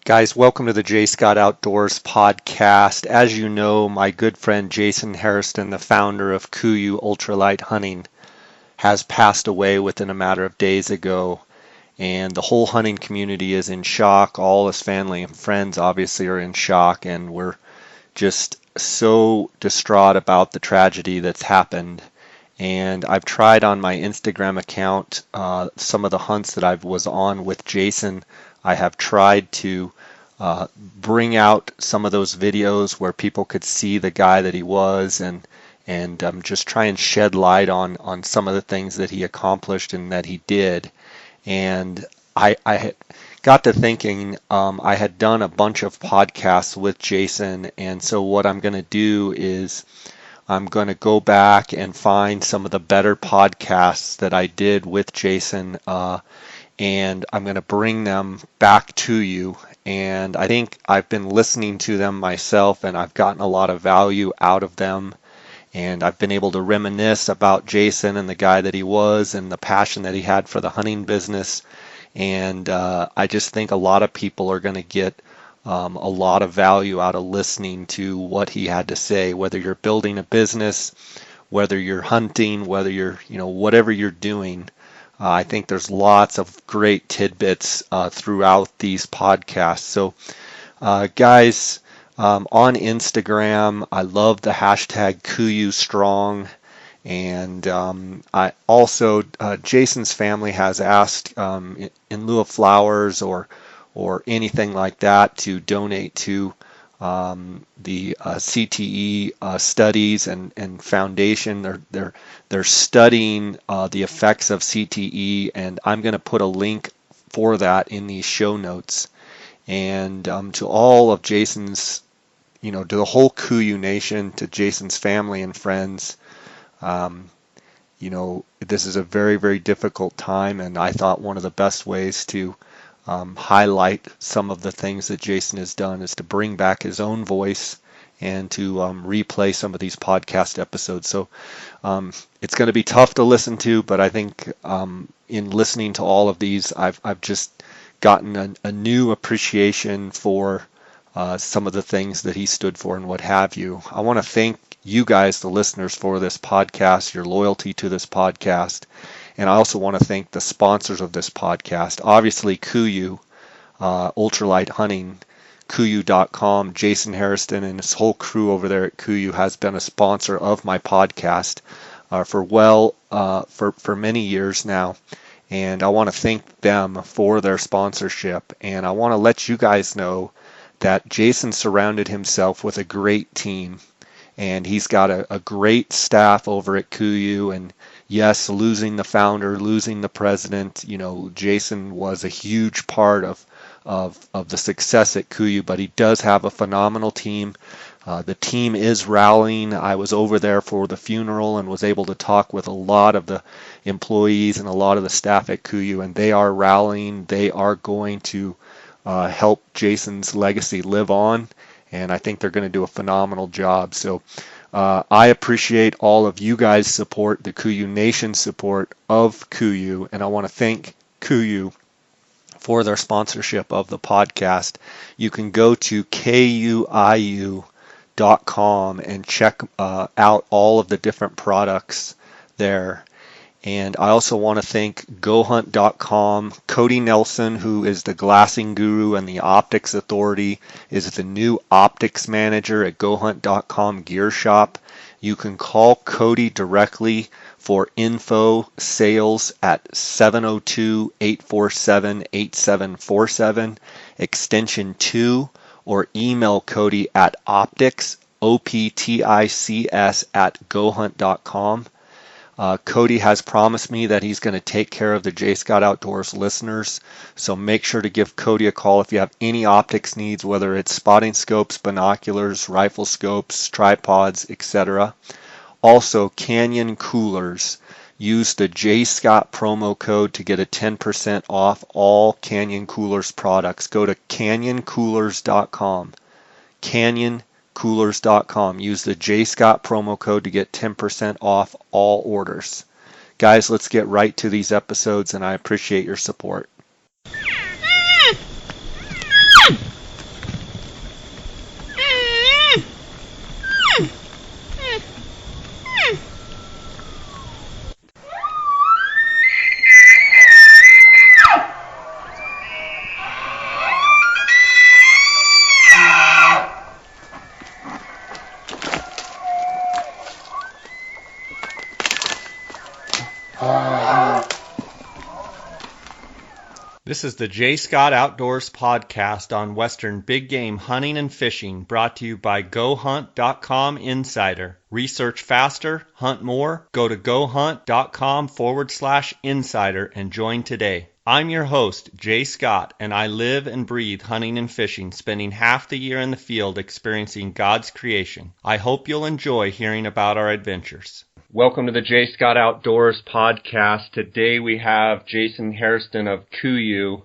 Guys, welcome to the J. Scott Outdoors podcast. As you know, my good friend Jason Hairston, the founder of KUIU Ultralight Hunting, has passed away within a matter of days ago. And the whole hunting community is in shock. All his family and friends obviously are in shock, and we're just so distraught about the tragedy that's happened. And I've tried on my Instagram account some of the hunts that I was on with Jason. I have tried to bring out some of those videos where people could see the guy that he was, and just try and shed light on some of the things that he accomplished and that he did. And I got to thinking, I had done a bunch of podcasts with Jason, and so what I'm going to do is I'm going to go back and find some of the better podcasts that I did with Jason, and I'm going to bring them back to you. And I think I've been listening to them myself, and I've gotten a lot of value out of them. And I've been able to reminisce about Jason and the guy that he was and the passion that he had for the hunting business. And I just think a lot of people are going to get a lot of value out of listening to what he had to say, whether you're building a business, whether you're hunting, whether you're, whatever you're doing. I think there's lots of great tidbits throughout these podcasts. So, guys, on Instagram, I love the hashtag KUIU Strong. And I also, Jason's family has asked in lieu of flowers or anything like that to donate to the CTE studies and foundation. They're studying the effects of CTE, and I'm going to put a link for that in these show notes. And to all of Jason's, to the whole KUIU Nation, to Jason's family and friends, this is a very, very difficult time, and I thought one of the best ways to highlight some of the things that Jason has done is to bring back his own voice and to replay some of these podcast episodes. So it's going to be tough to listen to, but I think in listening to all of these, I've just gotten a new appreciation for some of the things that he stood for and what have you. I want to thank you guys, the listeners, for this podcast, your loyalty to this podcast. And I also want to thank the sponsors of this podcast. Obviously, KUIU, Ultralight Hunting, KUIU.com. Jason Hairston and his whole crew over there at KUIU has been a sponsor of my podcast for many years now. And I want to thank them for their sponsorship. And I want to let you guys know that Jason surrounded himself with a great team. And he's got a great staff over at KUIU. And yes, losing the founder, losing the president, Jason was a huge part of the success at KUIU, but he does have a phenomenal team. The team is rallying. I was over there for the funeral and was able to talk with a lot of the employees and a lot of the staff at KUIU, and they are rallying. They are going to help Jason's legacy live on, and I think they're going to do a phenomenal job. So I appreciate all of you guys' support, the KUIU Nation support of KUIU, and I want to thank KUIU for their sponsorship of the podcast. You can go to KUIU.com and check out all of the different products there. And I also want to thank GoHunt.com. Cody Nelson, who is the glassing guru and the optics authority, is the new optics manager at GoHunt.com Gear Shop. You can call Cody directly for info sales at 702-847-8747, extension 2, or email Cody at optics, OPTICS, at GoHunt.com. Cody has promised me that he's going to take care of the J. Scott Outdoors listeners, so make sure to give Cody a call if you have any optics needs, whether it's spotting scopes, binoculars, rifle scopes, tripods, etc. Also, Canyon Coolers. Use the J. Scott promo code to get a 10% off all Canyon Coolers products. Go to canyoncoolers.com. Canyoncoolers.com. Use the J. Scott promo code to get 10% off all orders. Guys, let's get right to these episodes, and I appreciate your support. This is the J. Scott Outdoors podcast on Western big game hunting and fishing, brought to you by GoHunt.com Insider. Research faster, hunt more. Go to GoHunt.com/insider and join today. I'm your host, Jay Scott, and I live and breathe hunting and fishing, spending half the year in the field experiencing God's creation. I hope you'll enjoy hearing about our adventures. Welcome to the J. Scott Outdoors podcast. Today we have Jason Hairston of Kuyu,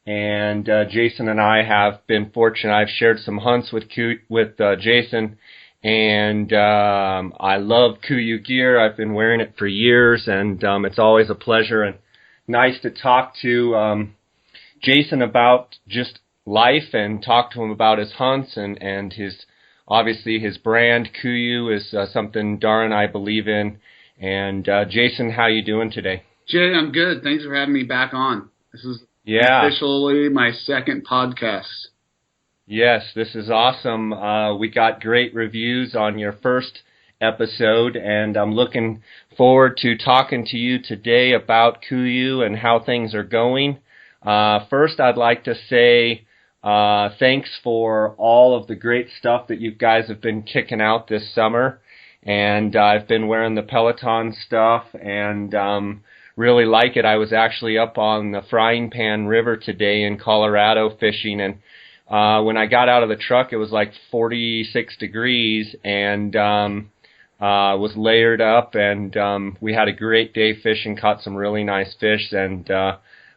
and Jason and I have been fortunate. I've shared some hunts with Jason, and I love Kuyu gear. I've been wearing it for years, and it's always a pleasure and nice to talk to Jason about just life and talk to him about his hunts and his, obviously his brand. Kuyu is something Dara and I believe in. And Jason, how you doing today? Jay, I'm good. Thanks for having me back on. This is officially my second podcast. Yes, this is awesome. We got great reviews on your first episode, and I'm looking forward to talking to you today about Kuyu and how things are going. First, I'd like to say thanks for all of the great stuff that you guys have been kicking out this summer. And I've been wearing the Peloton stuff and really like it. I was actually up on the Frying Pan River today in Colorado fishing, and when I got out of the truck, it was like 46 degrees, and was layered up, and we had a great day fishing, caught some really nice fish, and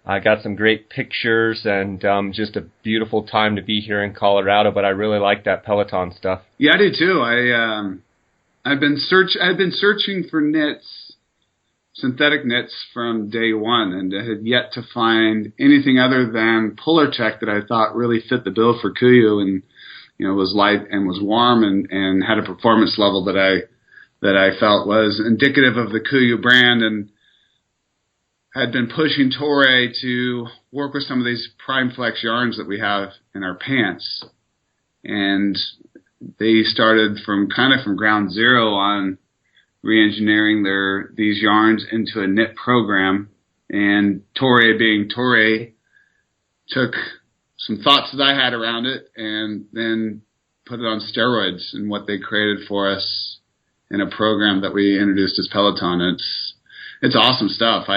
I got some great pictures, and just a beautiful time to be here in Colorado. But I really like that Peloton stuff. Yeah, I do too. I've been searching for knits, synthetic knits from day one, and I had yet to find anything other than Polar Tech that I thought really fit the bill for Kuyu, and was light and was warm and had a performance level that I felt was indicative of the Kuyu brand, and had been pushing Toray to work with some of these Prime Flex yarns that we have in our pants. And they started from ground zero on re-engineering these yarns into a knit program. And Toray, being Toray, took some thoughts that I had around it and then put it on steroids in what they created for us in a program that we introduced as Peloton. It's awesome stuff.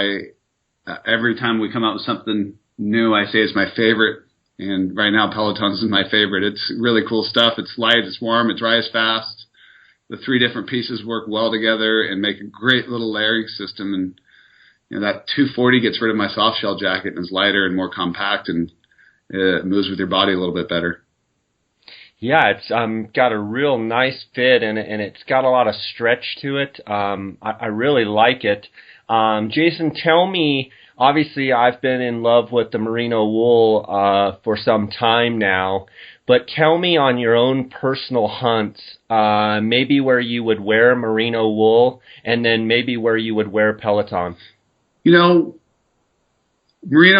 Every time we come out with something new, I say it's my favorite. And right now, Peloton's is my favorite. It's really cool stuff. It's light, it's warm, it dries fast. The three different pieces work well together and make a great little layering system. And that 240 gets rid of my soft shell jacket and is lighter and more compact, and it moves with your body a little bit better. Yeah, it's got a real nice fit, and it's got a lot of stretch to it. I really like it. Jason, tell me, obviously I've been in love with the merino wool for some time now, but tell me on your own personal hunts, maybe where you would wear merino wool, and then maybe where you would wear Peloton. Merino,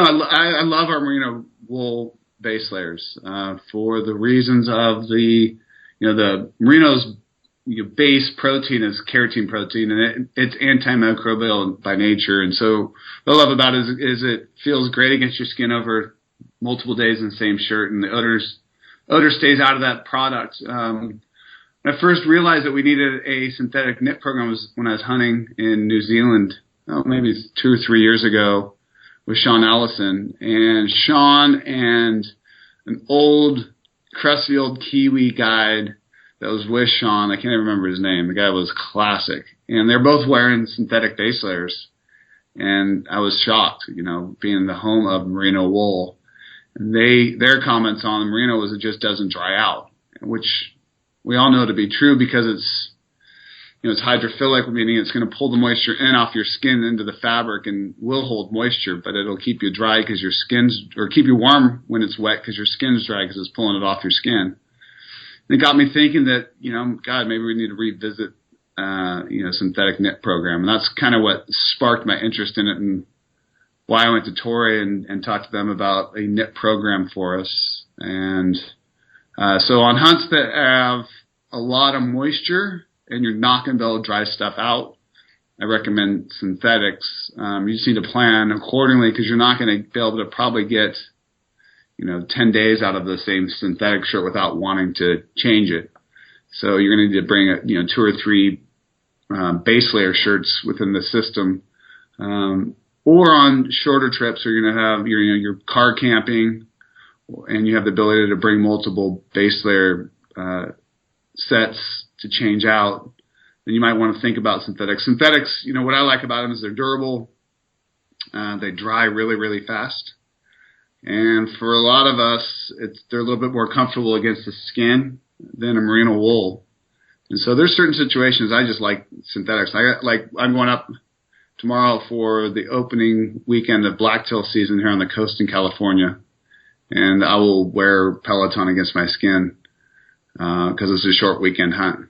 I love our merino wool base layers for the reasons of the merino's base protein is keratin protein, and it's antimicrobial by nature. And so what I love about it is it feels great against your skin over multiple days in the same shirt, and the odor stays out of that product. When I first realized that we needed a synthetic knit program was when I was hunting in New Zealand, maybe 2 or 3 years ago, with Sean Allison. And Sean and an old crusty old Kiwi guide that was with Sean, I can't even remember his name. The guy was classic. And they're both wearing synthetic base layers. And I was shocked, being the home of merino wool. And their comments on the merino was it just doesn't dry out, which we all know to be true because it's hydrophilic, meaning it's going to pull the moisture in off your skin into the fabric and will hold moisture, but it'll keep you dry because your or keep you warm when it's wet because your skin's dry because it's pulling it off your skin. And it got me thinking that, maybe we need to revisit, synthetic knit program. And that's kind of what sparked my interest in it and why I went to Toray and talked to them about a knit program for us. And so on hunts that have a lot of moisture and you're not going to be able to dry stuff out, I recommend synthetics. You just need to plan accordingly because you're not going to be able to probably get, 10 days out of the same synthetic shirt without wanting to change it. So you're going to need to bring, 2 or 3 base layer shirts within the system. Or on shorter trips, where you're going to have your car camping, and you have the ability to bring multiple base layer sets to change out, then you might want to think about synthetics. Synthetics, what I like about them is they're durable. They dry really, really fast. And for a lot of us, they're a little bit more comfortable against the skin than a merino wool. And so there's certain situations I just like synthetics. I'm going up tomorrow for the opening weekend of Blacktail season here on the coast in California. And I will wear Peloton against my skin because it's a short weekend hunt.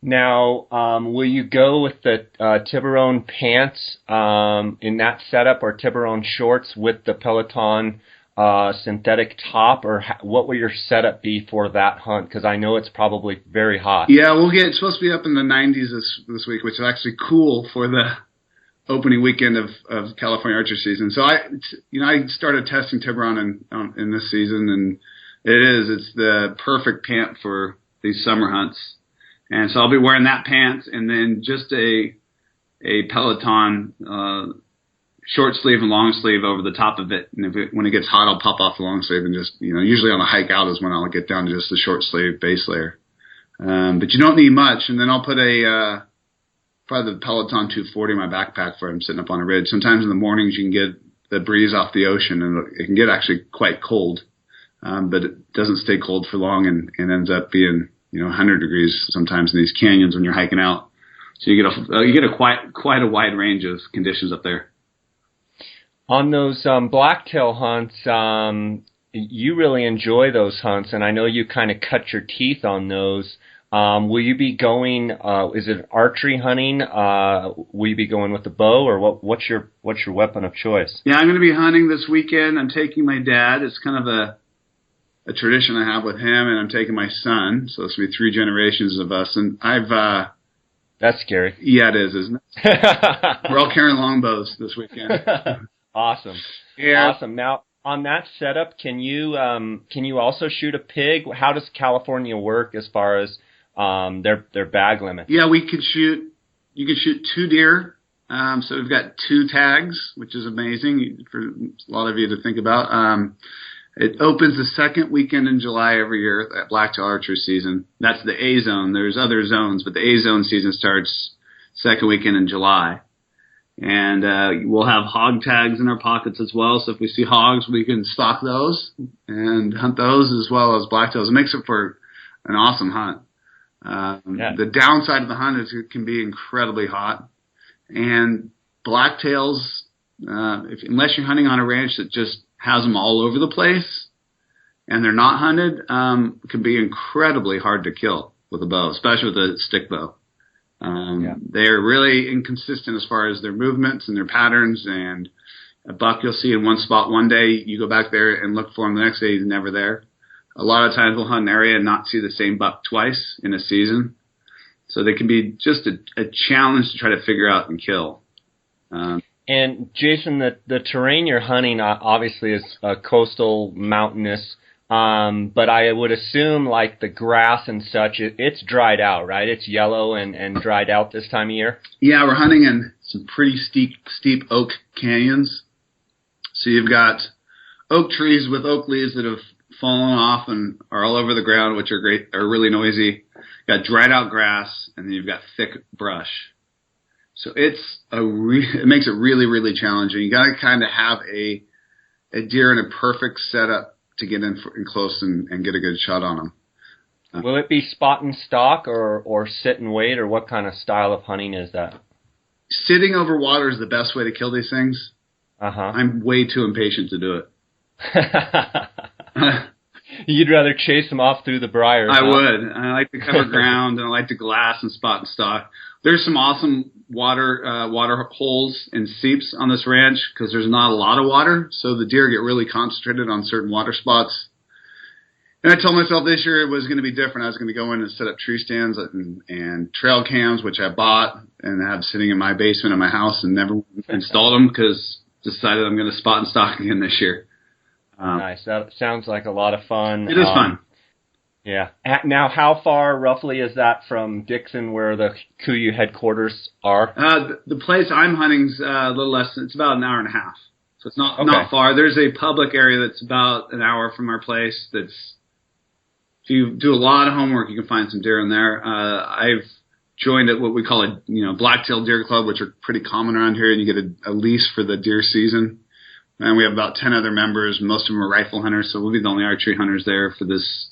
Now, will you go with the Tiburon pants in that setup, or Tiburon shorts with the Peloton synthetic top, or what will your setup be for that hunt? Because I know it's probably very hot. Yeah, it's supposed to be up in the 90s this week, which is actually cool for the opening weekend of California archery season. So I started testing Tiburon in this season, and it's the perfect pant for these summer hunts. And so I'll be wearing that pants and then just a Peloton short sleeve and long sleeve over the top of it. And when it gets hot, I'll pop off the long sleeve and just, usually on the hike out is when I'll get down to just the short sleeve base layer. But you don't need much. And then I'll put probably the Peloton 240 in my backpack for I'm sitting up on a ridge. Sometimes in the mornings you can get the breeze off the ocean, and it can get actually quite cold. But it doesn't stay cold for long and ends up being 100 degrees sometimes in these canyons when you're hiking out. So you get a quite a wide range of conditions up there. On those blacktail hunts, you really enjoy those hunts, and I know you kind of cut your teeth on those. Will you be going? Is it archery hunting? Will you be going with the bow, or what's your weapon of choice? Yeah, I'm going to be hunting this weekend. I'm taking my dad. It's kind of a tradition I have with him, and I'm taking my son. So it's going to be 3 generations of us. And That's scary. Yeah, it is, isn't it? We're all carrying longbows this weekend. Awesome. Yeah. Awesome. Now, on that setup, can you also shoot a pig? How does California work as far as their bag limit? Yeah, you can shoot 2 deer. So we've got 2 tags, which is amazing for a lot of you to think about. It opens the second weekend in July every year at Blacktail archery season. That's the A zone. There's other zones, but the A zone season starts second weekend in July. And we'll have hog tags in our pockets as well. So if we see hogs, we can stalk those and hunt those as well as blacktails. It makes it for an awesome hunt. The downside of the hunt is it can be incredibly hot. And blacktails, unless you're hunting on a ranch that just has them all over the place and they're not hunted, can be incredibly hard to kill with a bow, especially with a stick bow. They're really inconsistent as far as their movements and their patterns, and a buck you'll see in one spot one day, you go back there and look for him the next day, he's never there. A lot of times we'll hunt an area and not see the same buck twice in a season. So they can be just a challenge to try to figure out and kill. And Jason, the terrain you're hunting obviously is coastal, mountainous, but I would assume like the grass and such, it's dried out, right? It's yellow and dried out this time of year? Yeah, we're hunting in some pretty steep oak canyons. So you've got oak trees with oak leaves that have fallen off and are all over the ground, which are really noisy. You've got dried out grass, and then you've got thick brush. So it makes it really, really challenging. You got to kind of have a deer in a perfect setup to get in close and get a good shot on them. Will it be spot and stalk or sit and wait, or what kind of style of hunting is that? Sitting over water is the best way to kill these things. I'm way too impatient to do it. You'd rather chase them off through the briars. I would. I like to cover ground, and I like to glass and spot and stalk. There's some awesome water holes and seeps on this ranch because there's not a lot of water, so the deer get really concentrated on certain water spots. And I told myself this year it was going to be different. I was going to go in and set up tree stands and trail cams, which I bought and have sitting in my basement of my house, and never installed them because decided I'm going to spot and stock again this year. Nice. That sounds like a lot of fun. It is fun. Yeah. Now, how far roughly is that from Dixon, where the KUIU headquarters are? The place I'm hunting's a little less. It's about an hour and a half, so it's not far. There's a public area that's about an hour from our place. That's if you do a lot of homework, you can find some deer in there. I've joined at what we call a Blacktail deer club, which are pretty common around here, and you get a lease for the deer season. And we have about 10 other members. Most of them are rifle hunters, so we'll be the only archery hunters there for this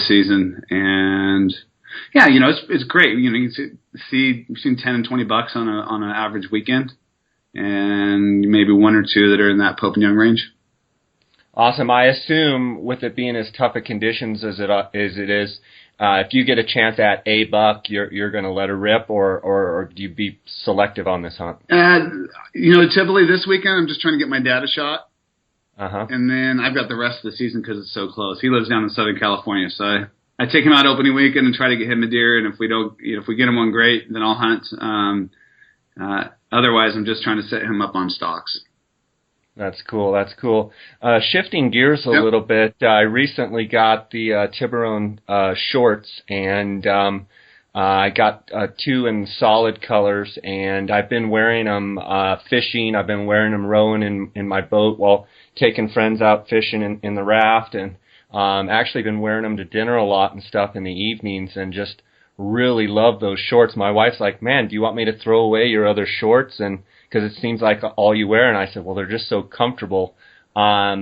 season. And yeah, it's great. You can see between 10 and $20 on an average weekend, and maybe one or two that are in that Pope and Young range. Awesome. I assume with it being as tough of conditions as it is, if you get a chance at a buck, you're going to let her rip, or do you be selective on this hunt? Typically this weekend I'm just trying to get my dad a shot. Uh-huh. And then I've got the rest of the season because it's so close. He lives down in Southern California, so I take him out opening weekend and try to get him a deer. And if we get him one, great, then I'll hunt. Otherwise, I'm just trying to set him up on stalks. That's cool. Shifting gears a little bit, I recently got the Tiburon shorts, and I got 2 in solid colors, and I've been wearing them fishing. I've been wearing them rowing in my boat while taking friends out fishing in the raft, and actually been wearing them to dinner a lot and stuff in the evenings, and just really love those shorts. My wife's like, man, do you want me to throw away your other shorts? And because it seems like all you wear. And I said, well, they're just so comfortable. Tell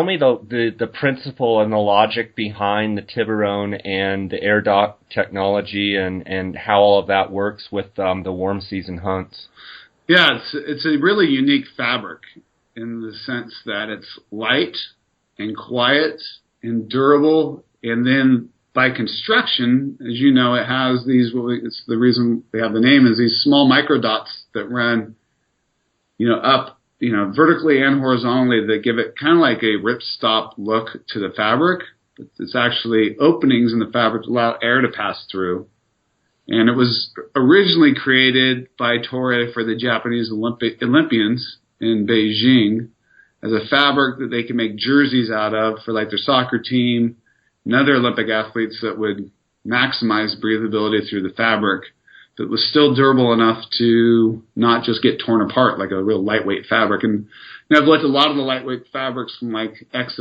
me the principle and the logic behind the Tiburon and the air dock technology, and how all of that works with the warm season hunts. Yeah, it's a really unique fabric in the sense that it's light and quiet and durable, and then by construction, as you know, it has these. It's the reason they have the name is these small micro dots that run, up, vertically and horizontally, that give it kind of like a ripstop look to the fabric. But it's actually openings in the fabric to allow air to pass through. And it was originally created by Toray for the Japanese Olympians in Beijing as a fabric that they can make jerseys out of for like their soccer team and other Olympic athletes that would maximize breathability through the fabric that was still durable enough to not just get torn apart like a real lightweight fabric. And I've looked at a lot of the lightweight fabrics from like Ex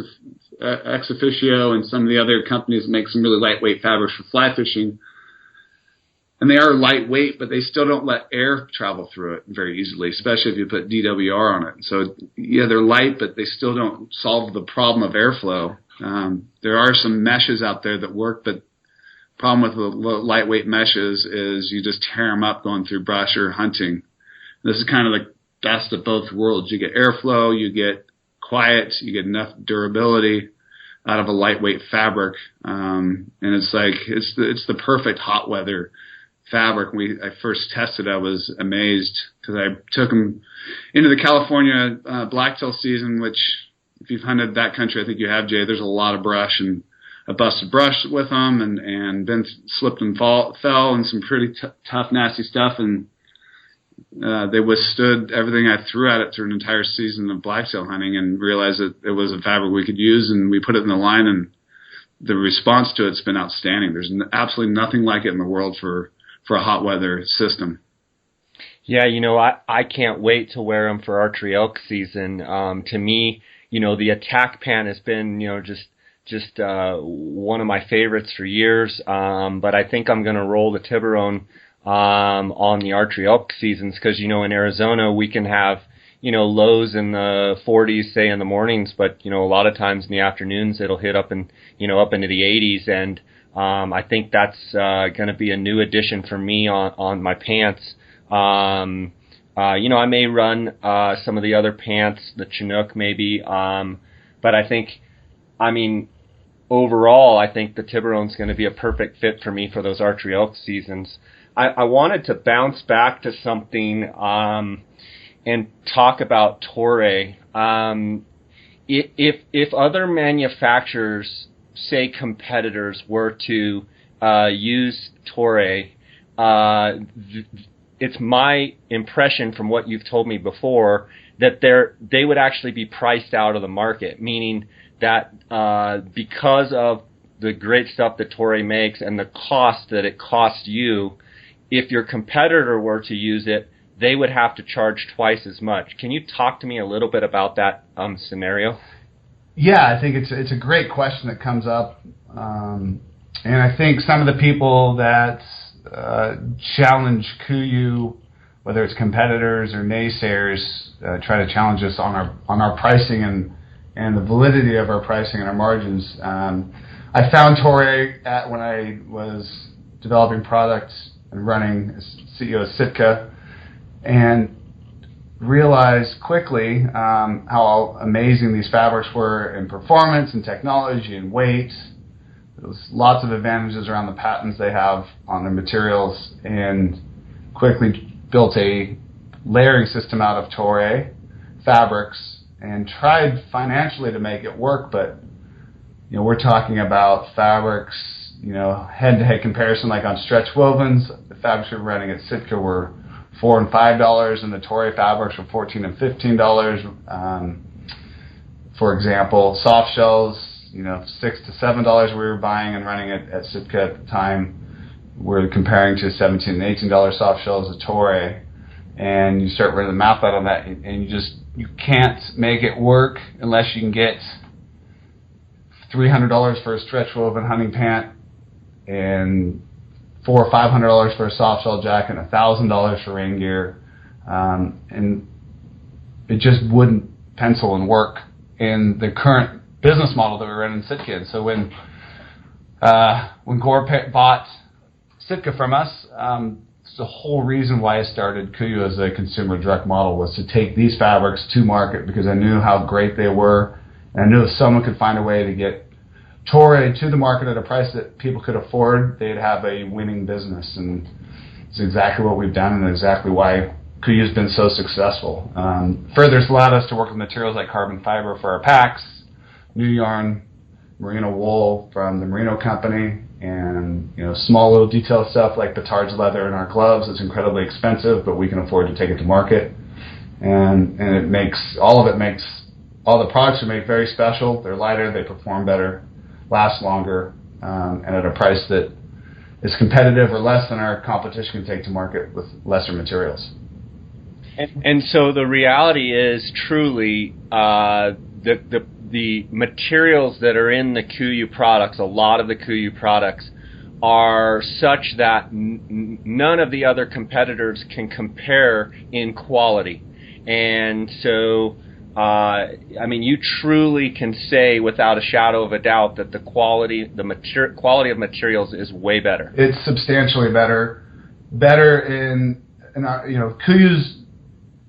Officio and some of the other companies that make some really lightweight fabrics for fly fishing. And they are lightweight, but they still don't let air travel through it very easily, especially if you put DWR on it. So, yeah, they're light, but they still don't solve the problem of airflow. There are some meshes out there that work, but the problem with the lightweight meshes is you just tear them up going through brush or hunting. This is kind of the best of both worlds. You get airflow, you get quiet, you get enough durability out of a lightweight fabric. And it's like, it's the perfect hot weather fabric. I first tested, I was amazed because I took them into the California Blacktail season, which if you've hunted that country, I think you have, Jay, there's a lot of brush, and I busted brush with them and then slipped and fell and some pretty tough, nasty stuff. And they withstood everything I threw at it through an entire season of blacktail hunting, and realized that it was a fabric we could use, and we put it in the line, and the response to it's been outstanding. There's absolutely nothing like it in the world for a hot weather system. Yeah, I can't wait to wear them for archery elk season. To me, the attack pant has been, just one of my favorites for years. But I think I'm going to roll the Tiburon on the archery elk seasons because, in Arizona we can have, lows in the 40s, say in the mornings, but, a lot of times in the afternoons it'll hit up into the 80s. And I think that's going to be a new addition for me on my pants. I may run some of the other pants, the Chinook maybe, but overall, I think the Tiburon's going to be a perfect fit for me for those archery elk seasons. I wanted to bounce back to something and talk about Toray. If other manufacturers say, competitors were to use Toray, it's my impression from what you've told me before that they would actually be priced out of the market, meaning that because of the great stuff that Toray makes and the cost that it costs you, if your competitor were to use it, they would have to charge twice as much. Can you talk to me a little bit about that scenario? Yeah, I think it's a great question that comes up, and I think some of the people that challenge KUIU, whether it's competitors or naysayers, try to challenge us on our pricing and the validity of our pricing and our margins. I found Toray when I was developing products and running as CEO of Sitka, and realized quickly how amazing these fabrics were in performance and technology and weight. There was lots of advantages around the patents they have on their materials, and quickly built a layering system out of Toray fabrics and tried financially to make it work. But we're talking about fabrics, head-to-head comparison, like on stretch wovens, the fabrics we were running at Sitka were $4 and $5, and the Toray fabrics were $14 and $15. For example, soft shells, $6 to $7 we were buying and running at Sitka at the time. We're comparing to $17 and $18 soft shells at Toray, and you start running the math out on that, and you can't make it work unless you can get $300 for a stretch woven hunting pant and $400 or $500 for a soft shell jacket and $1,000 for rain gear, and it just wouldn't pencil and work in the current business model that we're in Sitka. And so when Gore bought Sitka from us, it's the whole reason why I started KUIU as a consumer direct model, was to take these fabrics to market, because I knew how great they were, and I knew if someone could find a way to get Toray to the market at a price that people could afford, they'd have a winning business. And it's exactly what we've done, and exactly why KUIU has been so successful. Further, it's allowed us to work with materials like carbon fiber for our packs, new yarn, merino wool from the Merino company, and small little detail stuff like Batard's leather in our gloves. It's incredibly expensive, but we can afford to take it to market, and it makes all the products are made very special. They're lighter, they perform better, last longer, and at a price that is competitive or less than our competition can take to market with lesser materials. And so the reality is truly the materials that are in the KUIU products, a lot of the KUIU products, are such that none of the other competitors can compare in quality. And so you truly can say without a shadow of a doubt that the quality of materials is way better. It's substantially better. Better in our, KUIU's,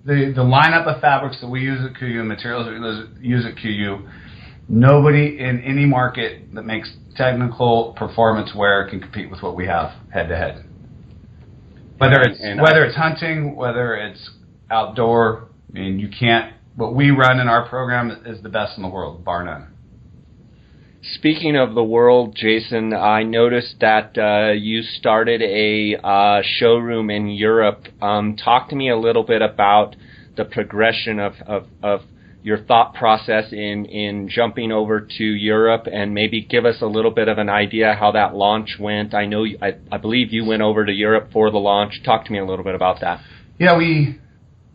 the lineup of fabrics that we use at KUIU, materials that we use at KUIU, nobody in any market that makes technical performance wear can compete with what we have head to head. Whether it's hunting, whether it's outdoor, you can't. What we run in our program is the best in the world, bar none. Speaking of the world, Jason, I noticed that you started a showroom in Europe. Talk to me a little bit about the progression of your thought process in jumping over to Europe, and maybe give us a little bit of an idea how that launch went. I know I believe you went over to Europe for the launch. Talk to me a little bit about that. Yeah,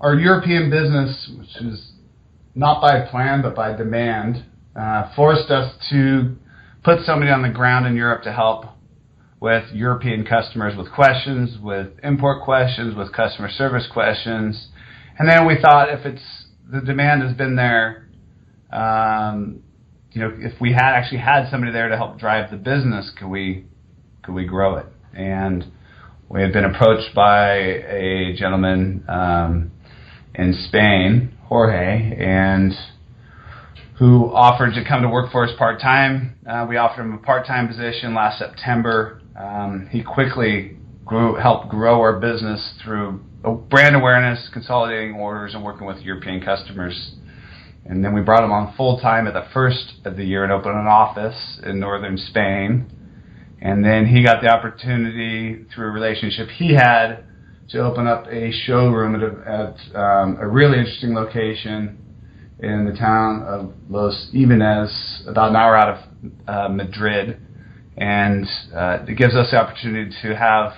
our European business, which is not by plan but by demand, forced us to put somebody on the ground in Europe to help with European customers with questions, with import questions, with customer service questions. And then we thought, if the demand has been there, if we had actually had somebody there to help drive the business, could we grow it? And we had been approached by a gentleman in Spain, Jorge, and who offered to come to work for us part-time. We offered him a part-time position last September. He quickly helped grow our business through brand awareness, consolidating orders, and working with European customers. And then we brought him on full time at the first of the year and opened an office in northern Spain. And then he got the opportunity through a relationship he had to open up a showroom at a really interesting location in the town of Los Ibanez, about an hour out of Madrid. And it gives us the opportunity to have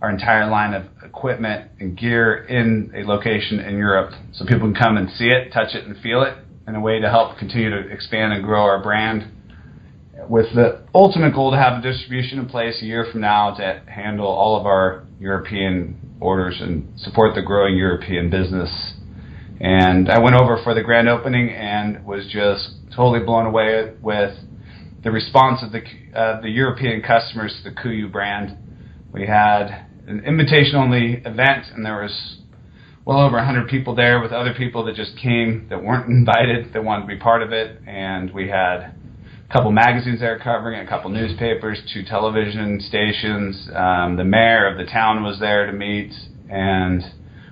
our entire line of equipment and gear in a location in Europe so people can come and see it, touch it, and feel it in a way to help continue to expand and grow our brand, with the ultimate goal to have a distribution in place a year from now to handle all of our European orders and support the growing European business. And I went over for the grand opening and was just totally blown away with the response of the European customers to the Kuyu brand. We had an invitation-only event, and there was well over 100 people there with other people that just came that weren't invited, that wanted to be part of it. And we had a couple magazines there covering it, a couple newspapers, 2 television stations. The mayor of the town was there to meet, and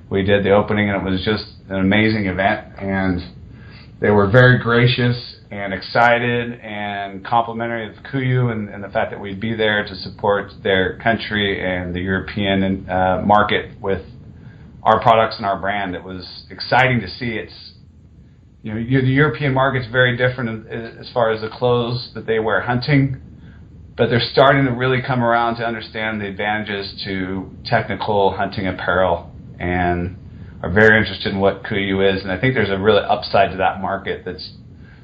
we did the opening, and it was just an amazing event. And they were very gracious and excited and complimentary of Kuyu and the fact that we'd be there to support their country and the European market with our products and our brand. It was exciting to see. It's, the European market's very different as far as the clothes that they wear hunting, but they're starting to really come around to understand the advantages to technical hunting apparel and are very interested in what Kuyu is. And I think there's a really upside to that market that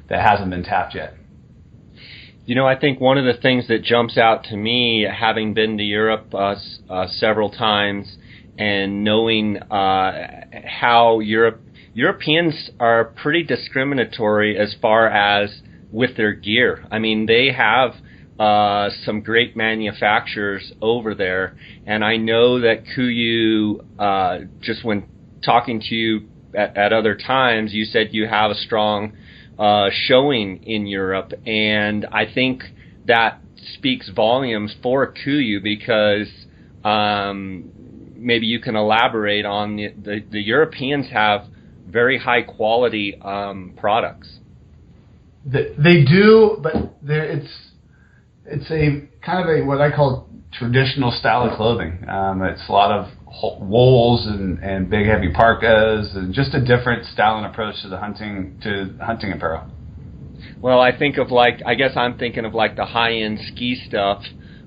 hasn't been tapped yet. I think one of the things that jumps out to me, having been to Europe several times and knowing how Europeans are pretty discriminatory as far as with their gear. I mean, they have some great manufacturers over there, and I know that Kuyu, just when talking to you at other times, you said you have a strong showing in Europe, and I think that speaks volumes for Kuyu because maybe you can elaborate on the Europeans have very high quality products. They do, but it's a kind of a what I call traditional style of clothing. It's a lot of wools and big heavy parkas and just a different style and approach to hunting apparel. Well, I guess I'm thinking of like the high-end ski stuff.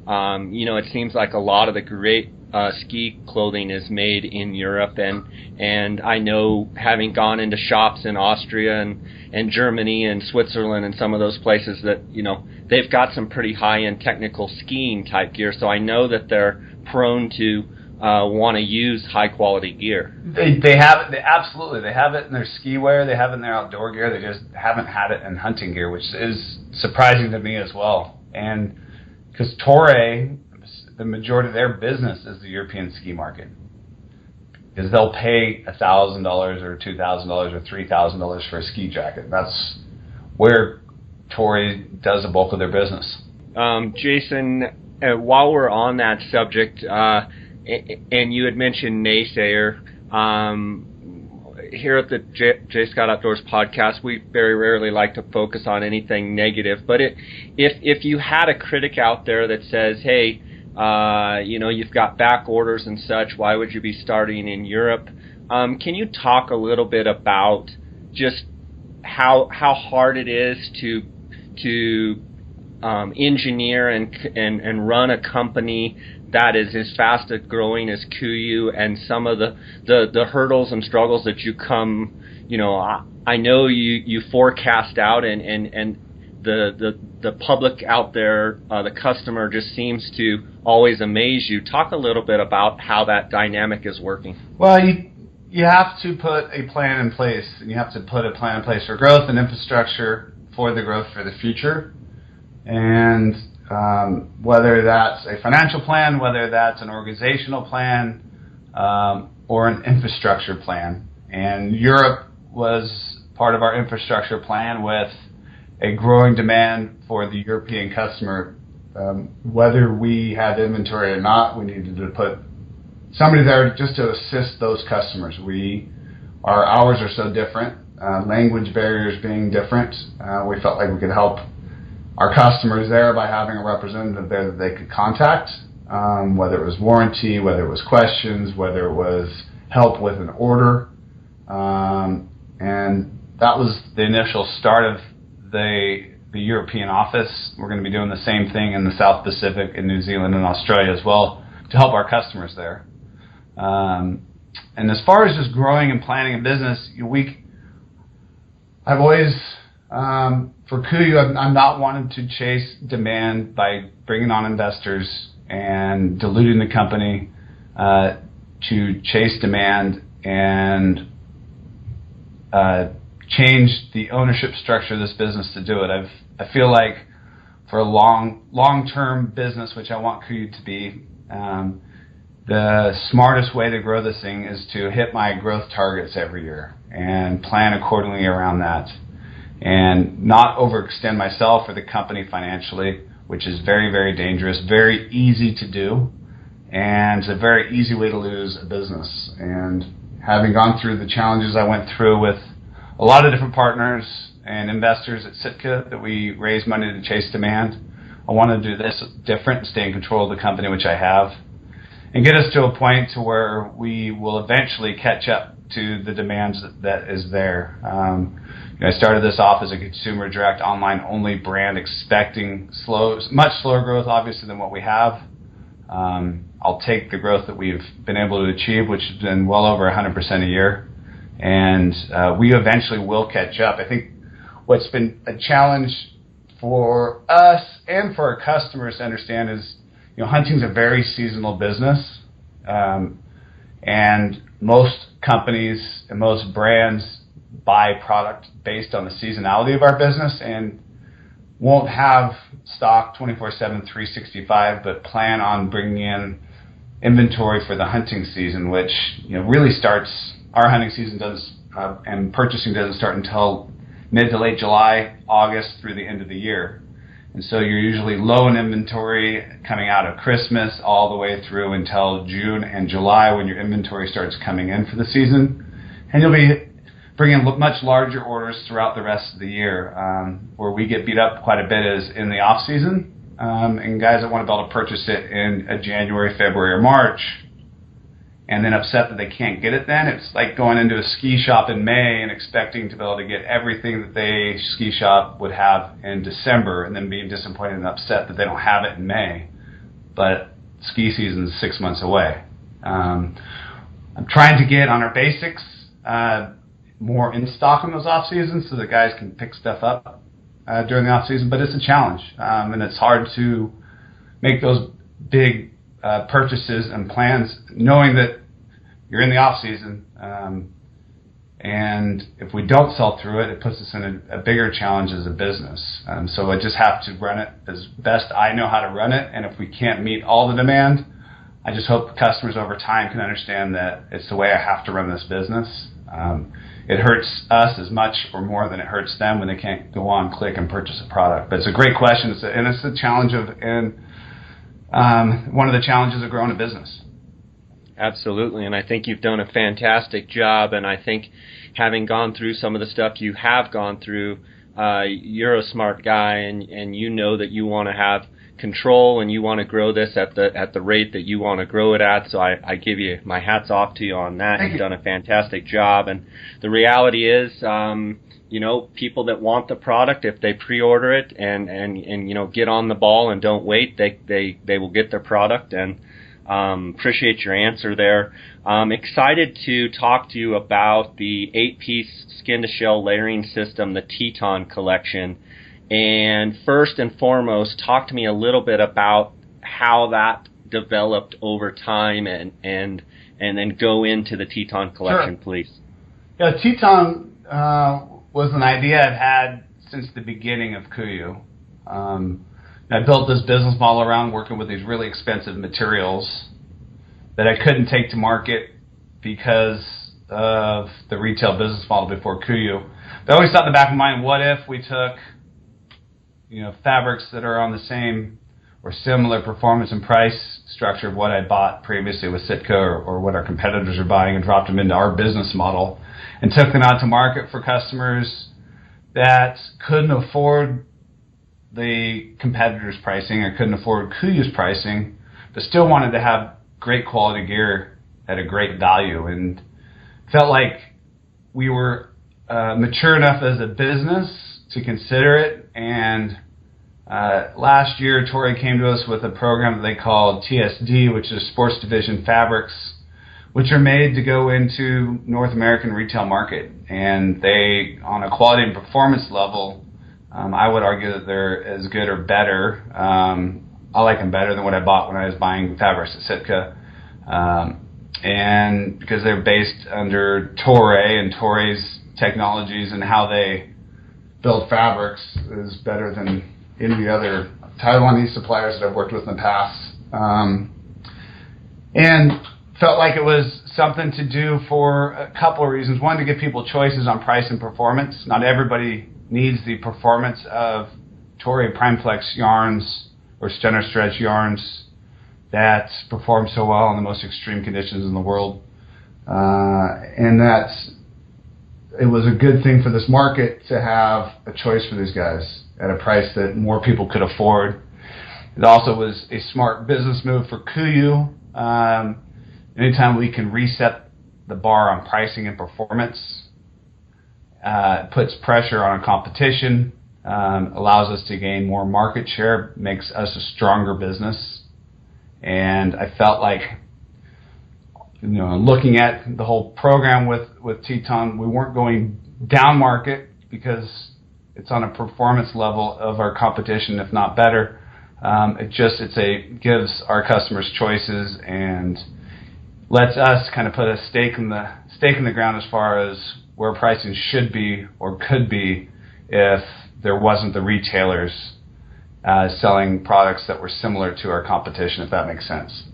It seems like a lot of the great ski clothing is made in Europe, and I know, having gone into shops in Austria and Germany and Switzerland and some of those places, that they've got some pretty high-end technical skiing type gear, so I know that they're prone to want to use high quality gear. They have it. Absolutely, they have it in their ski wear. They have it in their outdoor gear. They just haven't had it in hunting gear, which is surprising to me as well. And because Toray, the majority of their business is the European ski market, because they'll pay $1,000 or $2,000 or $3,000 for a ski jacket. That's where Toray does the bulk of their business. Jason, while we're on that subject, and you had mentioned naysayer, here at the J. Scott Outdoors podcast, we very rarely like to focus on anything negative. But if you had a critic out there that says, hey, you've got back orders and such, why would you be starting in Europe? Can you talk a little bit about just how hard it is to engineer and run a company that is as fast at growing as Kuyu, and some of the hurdles and struggles that you come, I know you forecast out, and the public out there, the customer just seems to always amaze you. Talk a little bit about how that dynamic is working. Well, you have to put a plan in place, and you have to put a plan in place for growth and infrastructure for the growth for the future. And whether that's a financial plan, whether that's an organizational plan, or an infrastructure plan. And Europe was part of our infrastructure plan, with a growing demand for the European customer. Whether we had inventory or not, we needed to put somebody there just to assist those customers. Our hours are so different language barriers being different, we felt like we could help our customers there by having a representative there that they could contact, whether it was warranty, whether it was questions, whether it was help with an order. And that was the initial start of the European office. We're going to be doing the same thing in the South Pacific, in New Zealand and Australia as well, to help our customers there. And as far as just growing and planning a business, I've always, for KUIU, I'm not wanting to chase demand by bringing on investors and diluting the company to chase demand and change the ownership structure of this business to do it. I feel like for a long-term business, which I want KUIU to be, the smartest way to grow this thing is to hit my growth targets every year and plan accordingly around that, and not overextend myself or the company financially, which is very, very dangerous, very easy to do, and it's a very easy way to lose a business. And having gone through the challenges I went through with a lot of different partners and investors at Sitka that we raised money to chase demand, I want to do this different and stay in control of the company, which I have, and get us to a point to where we will eventually catch up to the demands that is there. I started this off as a consumer direct online only brand, expecting much slower growth obviously than what we have. I'll take the growth that we've been able to achieve, which has been well over 100% a year, and we eventually will catch up. I think what's been a challenge for us and for our customers to understand is, hunting's a very seasonal business, and most companies and most brands buy product based on the seasonality of our business and won't have stock 24/7, 365, but plan on bringing in inventory for the hunting season, which really starts. Our hunting season and purchasing doesn't start until mid to late July, August through the end of the year. And so you're usually low in inventory coming out of Christmas all the way through until June and July, when your inventory starts coming in for the season. And you'll be bringing much larger orders throughout the rest of the year. Where we get beat up quite a bit is in the off season, and guys that want to be able to purchase it in January, February, or March, and then upset that they can't get it then. It's like going into a ski shop in May and expecting to be able to get everything that they ski shop would have in December, and then being disappointed and upset that they don't have it in May. But ski season is 6 months away. I'm trying to get on our basics more in stock in those off seasons so that guys can pick stuff up during the off season, but it's a challenge, and it's hard to make those big purchases and plans knowing that you're in the off season, and if we don't sell through it, it puts us in a bigger challenge as a business. So I just have to run it as best I know how to run it, and if we can't meet all the demand, I just hope customers over time can understand that it's the way I have to run this business. It hurts us as much or more than it hurts them when they can't go on, click, and purchase a product. But it's a great question, and it's a challenge one of the challenges of growing a business. Absolutely, and I think you've done a fantastic job, and I think having gone through some of the stuff you have gone through, you're a smart guy, and you know that you want to have control and you want to grow this at the rate that you want to grow it at. So I give you my hats off to you on that. You've done a fantastic job, and the reality is, people that want the product, if they pre-order it and get on the ball and don't wait, they will get their product. And appreciate your answer there. Excited to talk to you about the 8-piece skin-to-shell layering system, the Teton collection. And first and foremost, talk to me a little bit about how that developed over time, and then go into the Teton collection, sure, please. Yeah, Teton was an idea I've had since the beginning of KUIU. I built this business model around working with these really expensive materials that I couldn't take to market because of the retail business model before KUIU. But I always thought in the back of my mind, what if we took fabrics that are on the same or similar performance and price structure of what I bought previously with Sitka or what our competitors are buying, and dropped them into our business model and took them out to market for customers that couldn't afford the competitors' pricing or couldn't afford KUIU's pricing, but still wanted to have great quality gear at a great value, and felt like we were mature enough as a business to consider it. And last year, Toray came to us with a program that they called TSD, which is Sports Division Fabrics, which are made to go into North American retail market. And they, on a quality and performance level, I would argue that they're as good or better. I like them better than what I bought when I was buying fabrics at Sitka. And because they're based under Toray, and Toray's technologies and how they build fabrics is better than any of the other Taiwanese suppliers that I've worked with in the past. And felt like it was something to do for a couple of reasons. One, to give people choices on price and performance. Not everybody needs the performance of Toray Primeplex yarns or Stunner Stretch yarns that perform so well in the most extreme conditions in the world. And that it was a good thing for this market to have a choice for these guys at a price that more people could afford. It also was a smart business move for KUIU. Anytime we can reset the bar on pricing and performance, it puts pressure on our competition, allows us to gain more market share, makes us a stronger business. And I felt like, looking at the whole program with Teton, we weren't going down market because it's on a performance level of our competition, if not better. It gives our customers choices and lets us kind of put a stake in the ground as far as where pricing should be or could be if there wasn't the retailers selling products that were similar to our competition, if that makes sense.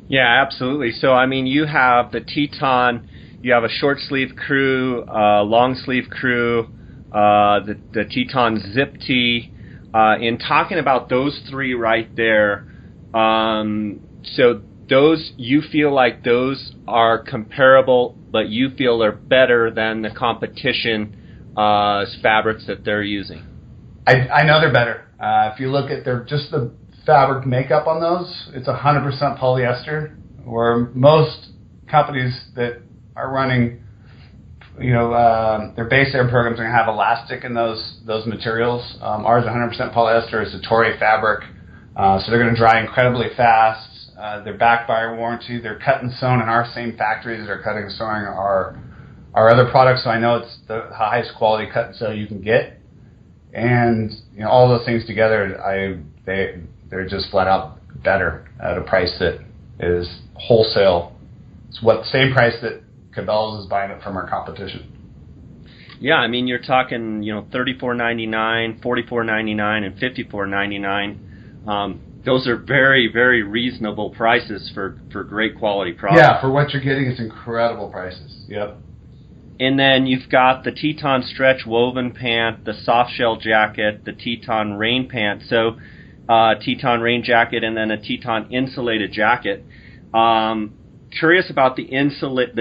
Yeah, absolutely. So, I mean, you have the Teton, you have a short sleeve crew, long sleeve crew, the Teton Zip Tee. In talking about those three right there, so those, you feel like those are comparable, but you feel they're better than the competition fabrics that they're using? I know they're better. If you look at just the fabric makeup on those, it's 100% polyester, where most companies that are running, their base layer programs are going to have elastic in those materials. Ours is 100% polyester. It's a Toray fabric, so they're going to dry incredibly fast. They're backed by our warranty. They're cut and sewn in our same factories that are cutting and sewing our other products, so I know it's the highest quality cut and sew you can get. And all those things together, they're just flat out better at a price that is wholesale. It's the same price that Cabela's is buying it from our competition. Yeah, I mean, you're talking, $34.99, $44.99, and $54.99. Those are very, very reasonable prices for great quality products. Yeah, for what you're getting, it's incredible prices. Yep. And then you've got the Teton Stretch Woven Pant, the Soft Shell Jacket, the Teton Rain Pant. So, Teton Rain Jacket, and then a Teton Insulated Jacket. Curious about the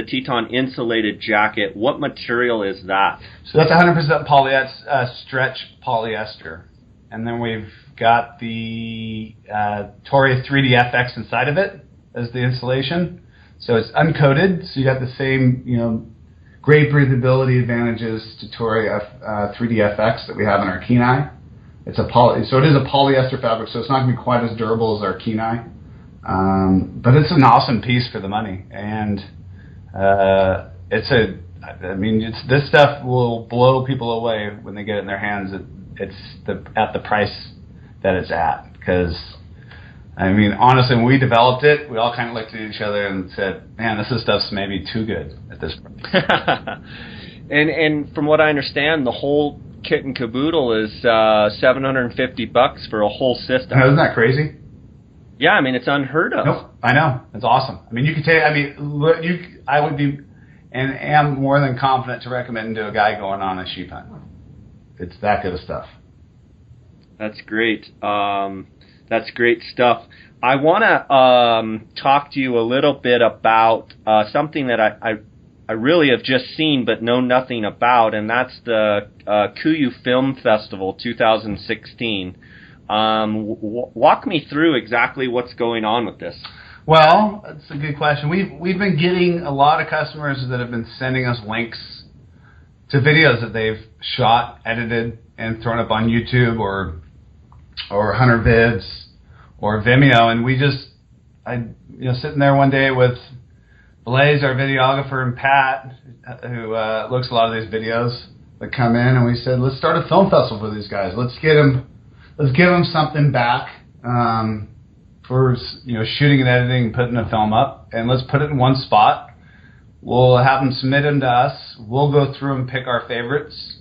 Teton Insulated Jacket. What material is that? So that's 100% stretch polyester. And then we've got the Toray 3D FX inside of it as the insulation. So it's uncoated, so you got the same, great breathability advantages to Toray 3D FX that we have in our Kenai. So it is a polyester fabric, so it's not going to be quite as durable as our Kenai. But it's an awesome piece for the money. And this stuff will blow people away when they get it in their hands. It's at the price that it's at. Because, honestly, when we developed it, we all kind of looked at each other and said, man, this stuff's maybe too good at this point. And from what I understand, the whole kit and caboodle is $750 for a whole system. Now, isn't that crazy? Yeah, it's unheard of. Nope, I know. It's awesome. You could take, I would be and am more than confident to recommend to a guy going on a sheep hunt. It's that good of stuff. That's great. That's great stuff. I want to talk to you a little bit about something that I really have just seen but know nothing about, and that's the KUIU Film Festival 2016. Walk me through exactly what's going on with this. Well, that's a good question. We've been getting a lot of customers that have been sending us links to videos that they've shot, edited, and thrown up on YouTube or Hunter Vids or Vimeo, and sitting there one day with Blaze, our videographer, and Pat, who looks at a lot of these videos that come in, and we said, let's start a film festival for these guys. Let's give them something back for shooting and editing and putting a film up, and let's put it in one spot. We'll have them submit them to us. We'll go through and pick our favorites,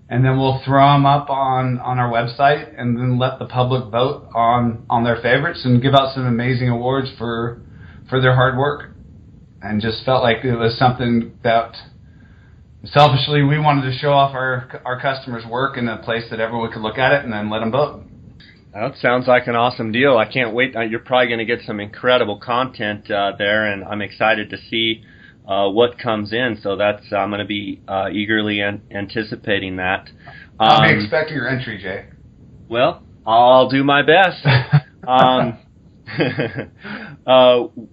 and then we'll throw them up on our website, and then let the public vote on their favorites and give out some amazing awards for their hard work. And just felt like it was something that selfishly we wanted to show off our customers' work in a place that everyone could look at it and then let them vote. That sounds like an awesome deal. I can't wait. You're probably going to get some incredible content there, and I'm excited to see what comes in. So I'm going to be eagerly anticipating that. I'll be expecting your entry, Jay. Well, I'll do my best.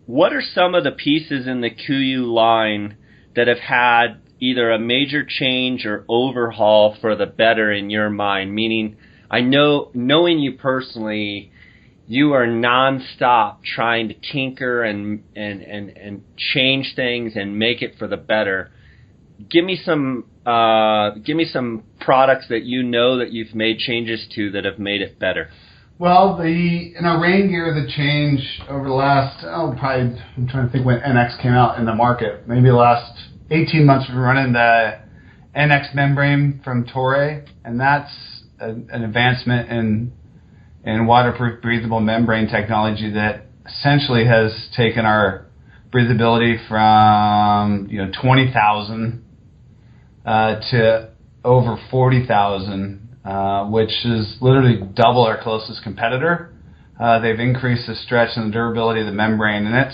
What are some of the pieces in the KUIU line that have had either a major change or overhaul for the better in your mind? Meaning, I know, knowing you personally, you are nonstop trying to tinker and change things and make it for the better. Give me some products that that you've made changes to that have made it better. Well, in our rain gear, the change over the last, probably, I'm trying to think when NX came out in the market. Maybe the last 18 months we've been running the NX membrane from Toray, and that's an advancement in waterproof breathable membrane technology that essentially has taken our breathability from 20,000 to over 40,000. Which is literally double our closest competitor. They've increased the stretch and the durability of the membrane, and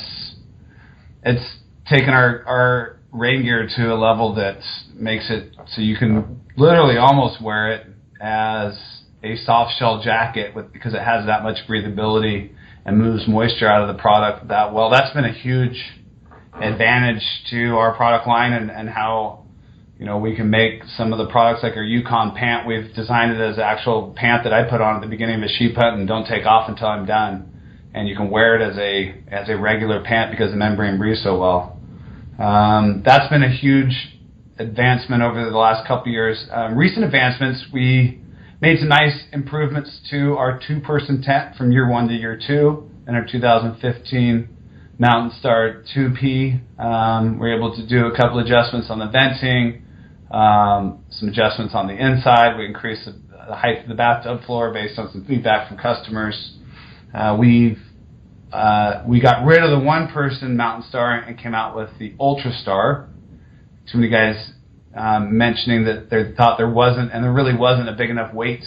it's taken our rain gear to a level that makes it so you can literally almost wear it as a soft shell jacket because it has that much breathability and moves moisture out of the product that well. That's been a huge advantage to our product line and how we can make some of the products like our Yukon Pant. We've designed it as an actual pant that I put on at the beginning of a sheep hunt and don't take off until I'm done. And you can wear it as a regular pant because the membrane breathes so well. That's been a huge advancement over the last couple of years. Recent advancements, we made some nice improvements to our two-person tent from year 1 to year 2 in our 2015 Mountain Star 2P. We're able to do a couple adjustments on the venting, some adjustments on the inside. We increased the height of the bathtub floor based on some feedback from customers. We got rid of the one-person Mountain Star and came out with the Ultra Star. Too many guys mentioning that they thought there wasn't, and there really wasn't, a big enough weight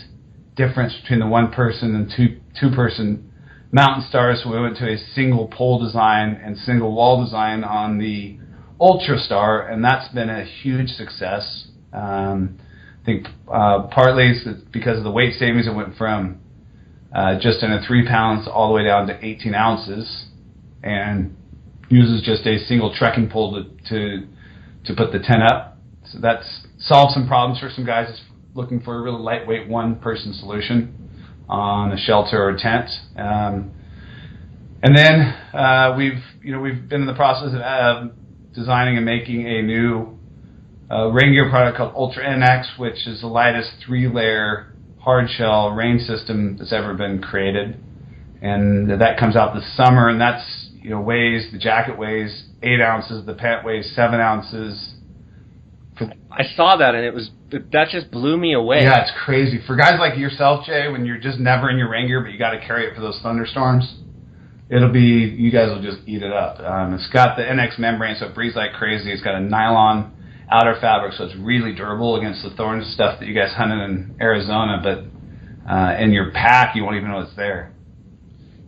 difference between the one-person and two-person Mountain Stars. So we went to a single pole design and single wall design on the Ultra Star, and that's been a huge success. I think partly it's because of the weight savings. It went from just under 3 pounds all the way down to 18 ounces, and uses just a single trekking pole to put the tent up. So that's solved some problems for some guys that's looking for a really lightweight one-person solution on a shelter or a tent. And then we've been in the process of designing and making a new rain gear product called Ultra NX, which is the lightest 3-layer hard shell rain system that's ever been created. And that comes out this summer, and that's the jacket weighs 8 ounces, the pant weighs 7 ounces. I saw that, and that just blew me away. Yeah, it's crazy. For guys like yourself, Jay, when you're just never in your rain gear, but you got to carry it for those thunderstorms, you guys will just eat it up. It's got the NX membrane, so it breathes like crazy. It's got a nylon outer fabric, so it's really durable against the thorns stuff that you guys hunted in Arizona. But in your pack, you won't even know it's there.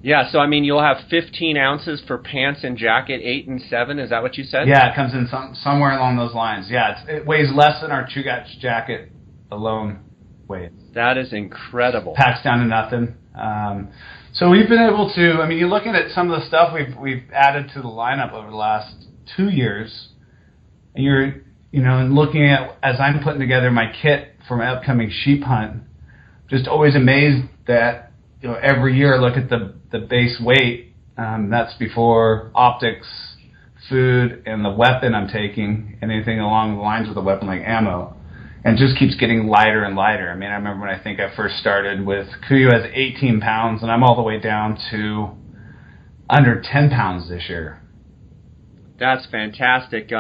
Yeah, so I mean, you'll have 15 ounces for pants and jacket, 8 and 7. Is that what you said? Yeah, it comes in somewhere along those lines. Yeah, it weighs less than our Chugach jacket alone weighs. That is incredible. Packs down to nothing. So we've been able to. I mean, you're looking at some of the stuff we've added to the lineup over the last 2 years, and and looking at as I'm putting together my kit for my upcoming sheep hunt, just always amazed that every year I look at the base weight. That's before optics, food, and the weapon I'm taking, anything along the lines with the weapon like ammo, and it just keeps getting lighter and lighter. I mean, I remember when I first started with KUIU has 18 pounds, and I'm all the way down to under 10 pounds this year. That's fantastic.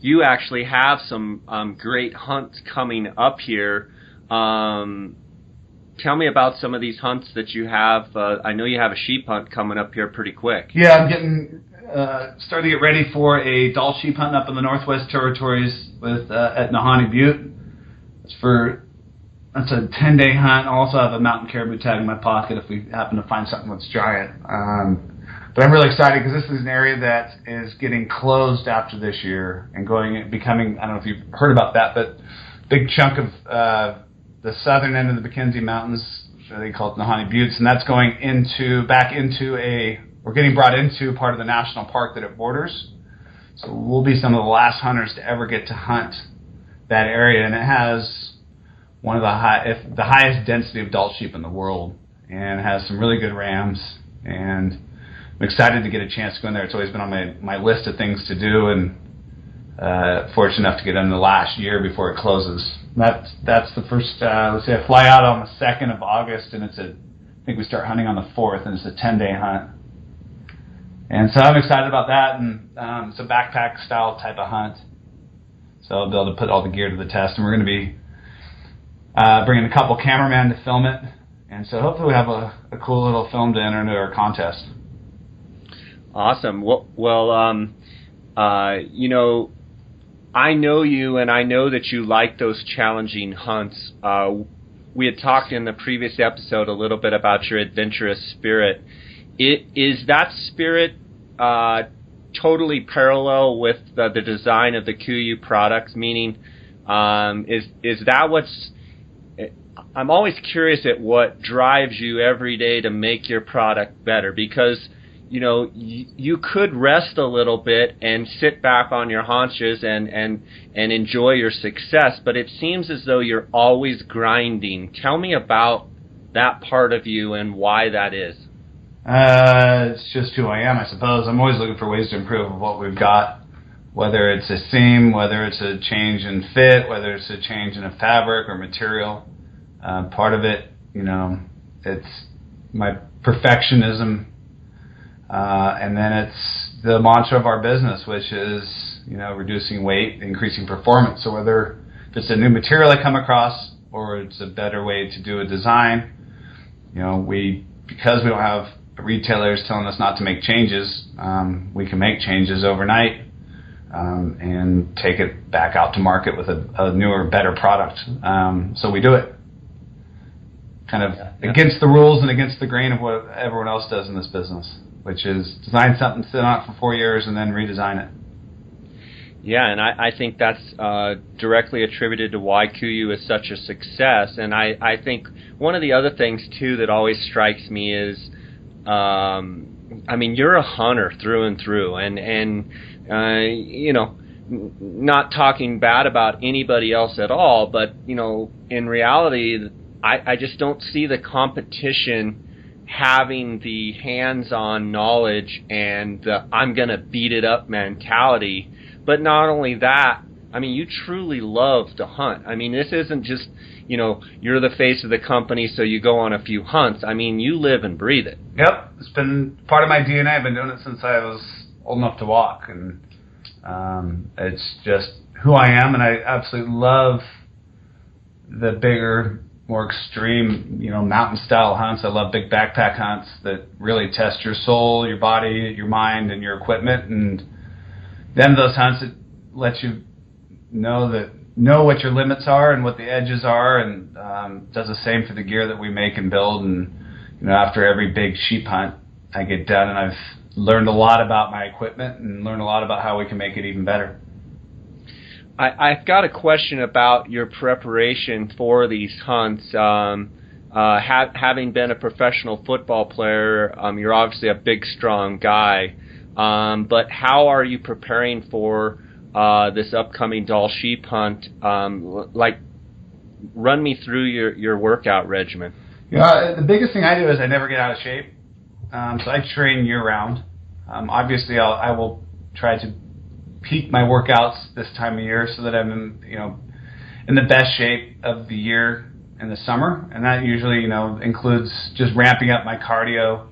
You actually have some great hunts coming up here. Tell me about some of these hunts that you have. I know you have a sheep hunt coming up here pretty quick. Yeah, I'm getting starting to get ready for a Dall sheep hunt up in the Northwest Territories at Nahanni Butte. That's a 10-day hunt. I also have a mountain caribou tag in my pocket if we happen to find something that's giant. But I'm really excited because this is an area that is getting closed after this year and becoming, I don't know if you've heard about that, but big chunk of the southern end of the McKenzie Mountains, they call it Nahanni Buttes, and that's going we're getting brought into part of the national park that it borders. So we'll be some of the last hunters to ever get to hunt that area, and it has one of the highest density of adult sheep in the world, and has some really good rams, and I'm excited to get a chance to go in there. It's always been on my list of things to do, and fortunate enough to get in the last year before it closes. That's the first, let's say I fly out on the 2nd of August, and I think we start hunting on the 4th, and it's a 10-day hunt. And so I'm excited about that, and it's a backpack style type of hunt. So I'll be able to put all the gear to the test, and we're going to be bringing a couple cameramen to film it. And so hopefully we have a cool little film to enter into our contest. Awesome. Well, I know you, and I know that you like those challenging hunts. We had talked in the previous episode a little bit about your adventurous spirit. Is that spirit totally parallel with the design of the KUIU products? Meaning, is that what's... I'm always curious at what drives you every day to make your product better, because you could rest a little bit and sit back on your haunches and enjoy your success, but it seems as though you're always grinding. Tell me about that part of you and why that is. It's just who I am, I suppose. I'm always looking for ways to improve what we've got, whether it's a seam, whether it's a change in fit, whether it's a change in a fabric or material. Part of it, it's my perfectionism. And then it's the mantra of our business, which is, reducing weight, increasing performance. So whether it's a new material I come across or it's a better way to do a design, because we don't have retailers telling us not to make changes, we can make changes overnight and take it back out to market with a newer, better product. So we do it kind of against the rules and against the grain of what everyone else does in this business, which is design something, sit on it for 4 years, and then redesign it. Yeah, and I think that's directly attributed to why KUIU is such a success. And I think one of the other things, too, that always strikes me is, you're a hunter through and through. And not talking bad about anybody else at all, but, in reality, I just don't see the competition having the hands-on knowledge and the I'm going to beat it up mentality. But not only that, you truly love to hunt. This isn't just, you're the face of the company, so you go on a few hunts. You live and breathe it. Yep. It's been part of my DNA. I've been doing it since I was old enough to walk. And it's just who I am, and I absolutely love the bigger, more extreme, mountain-style hunts. I love big backpack hunts that really test your soul, your body, your mind, and your equipment. And then those hunts that let you know what your limits are and what the edges are, and does the same for the gear that we make and build. And after every big sheep hunt, I get done, and I've learned a lot about my equipment and learned a lot about how we can make it even better. I've got a question about your preparation for these hunts. Having been a professional football player, you're obviously a big, strong guy. But how are you preparing for this upcoming Dall sheep hunt? Run me through your workout regimen. Yeah, the biggest thing I do is I never get out of shape. So I train year round. Obviously, I will try to peak my workouts this time of year so that I'm in the best shape of the year in the summer, and that usually includes just ramping up my cardio.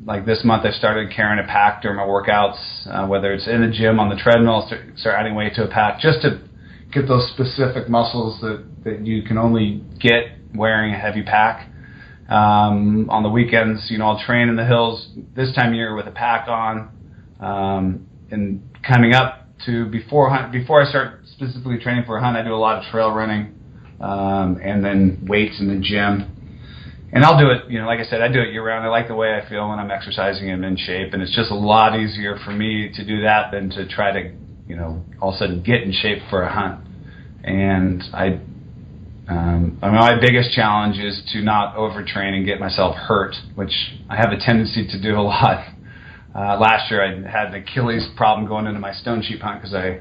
Like this month, I started carrying a pack during my workouts, whether it's in the gym on the treadmill, start adding weight to a pack just to get those specific muscles that you can only get wearing a heavy pack. On the weekends, I'll train in the hills this time of year with a pack on. And coming up to before I start specifically training for a hunt, I do a lot of trail running, and then weights in the gym. And I'll do it, like I said, I do it year round. I like the way I feel when I'm exercising and in shape, and it's just a lot easier for me to do that than to try to, all of a sudden get in shape for a hunt. And my biggest challenge is to not overtrain and get myself hurt, which I have a tendency to do a lot. Last year I had an Achilles problem going into my stone sheep hunt because I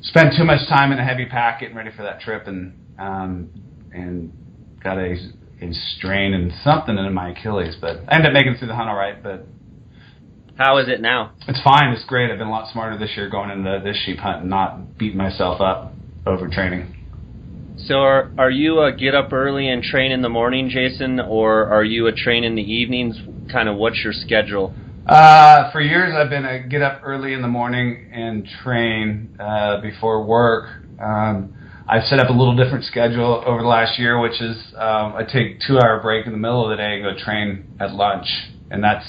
spent too much time in a heavy pack getting ready for that trip, and got a strain and something in my Achilles. But I ended up making it through the hunt all right. But how is it now? It's fine. It's great. I've been a lot smarter this year going into this sheep hunt and not beating myself up overtraining. So are you a get up early and train in the morning, Jason, or are you a train in the evenings? Kind of what's your schedule? For years I've been a get up early in the morning and train before work. I've set up a little different schedule over the last year, which is I take a 2-hour break in the middle of the day and go train at lunch. And now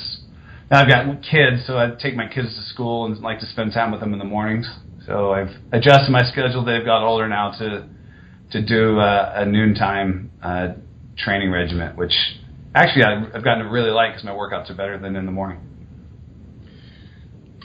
I've got kids, so I take my kids to school and like to spend time with them in the mornings. So I've adjusted my schedule. They've got older now to do a noontime training regimen, which actually I've gotten to really like because my workouts are better than in the morning.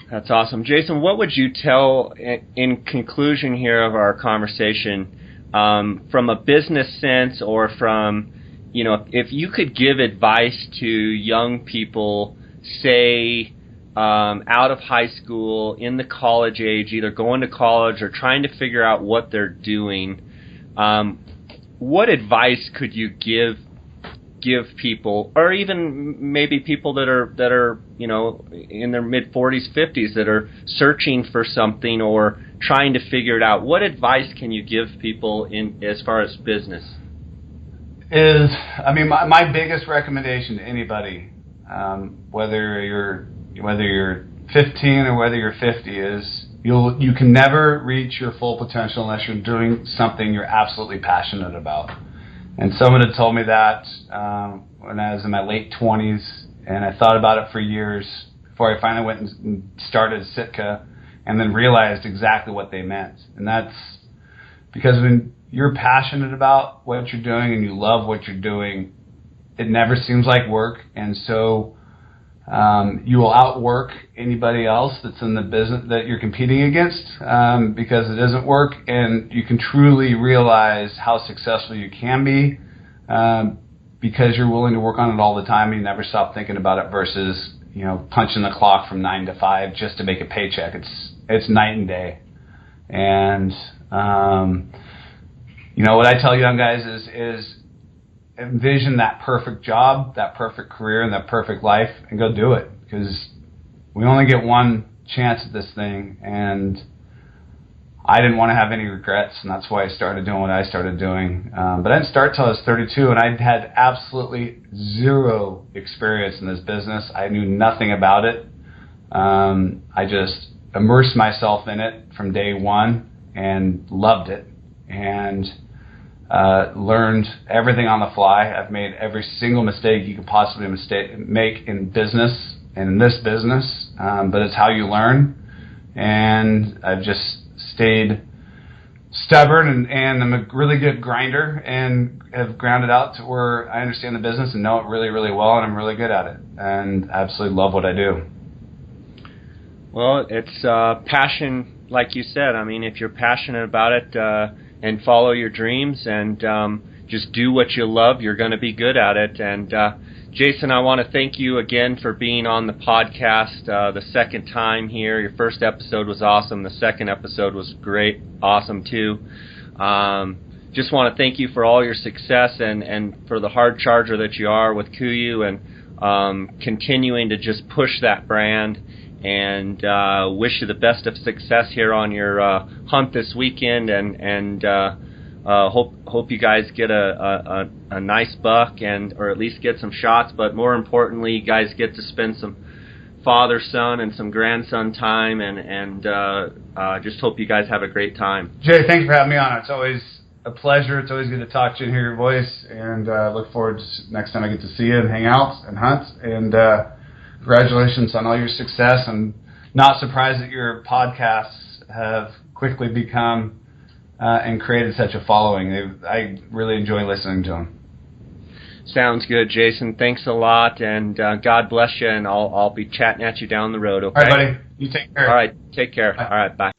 That's awesome. Jason, what would you tell, in conclusion here of our conversation, from a business sense or from, if you could give advice to young people, say, out of high school, in the college age, either going to college or trying to figure out what they're doing, what advice could you give people, or even maybe people that are in their mid 40s, 50s that are searching for something or trying to figure it out? What advice can you give people in as far as business? My biggest recommendation to anybody, whether you're 15 or whether you're 50, is you can never reach your full potential unless you're doing something you're absolutely passionate about. And someone had told me that when I was in my late 20s, and I thought about it for years before I finally went and started Sitka, and then realized exactly what they meant. And that's because when you're passionate about what you're doing and you love what you're doing, it never seems like work, and so you will outwork anybody else that's in the business that you're competing against, because it isn't work, and you can truly realize how successful you can be because you're willing to work on it all the time and you never stop thinking about it, versus punching the clock from 9 to 5 just to make a paycheck. It's night and day. And what I tell young guys is envision that perfect job, that perfect career, and that perfect life, and go do it, because we only get one chance at this thing, and I didn't want to have any regrets, and that's why I started doing what I started doing. But I didn't start till I was 32, and I had absolutely zero experience in this business. I knew nothing about it. I just immersed myself in it from day one and loved it, and learned everything on the fly. I've made every single mistake you could possibly make in business and in this business, but it's how you learn. And I've just stayed stubborn and I'm a really good grinder and have grounded out to where I understand the business and know it really, really well, and I'm really good at it and absolutely love what I do. Well, it's passion, like you said. I mean, if you're passionate about it and follow your dreams and just do what you love, you're going to be good at it. And Jason, I want to thank you again for being on the podcast the second time here. Your first episode was awesome. The second episode was great, awesome too. Just want to thank you for all your success and for the hard charger that you are with Kuyu, and continuing to just push that brand. And wish you the best of success here on your hunt this weekend, and hope you guys get a nice buck, or at least get some shots. But more importantly, you guys get to spend some father-son and some grandson time, and just hope you guys have a great time. Jay, thanks for having me on. It's always a pleasure. It's always good to talk to you and hear your voice, and look forward to next time I get to see you and hang out and hunt. And congratulations on all your success. I'm not surprised that your podcasts have quickly become and created such a following. I really enjoy listening to them. Sounds good, Jason. Thanks a lot, and God bless you, and I'll be chatting at you down the road, okay? All right, buddy. You take care. All right, take care. Bye. All right, bye.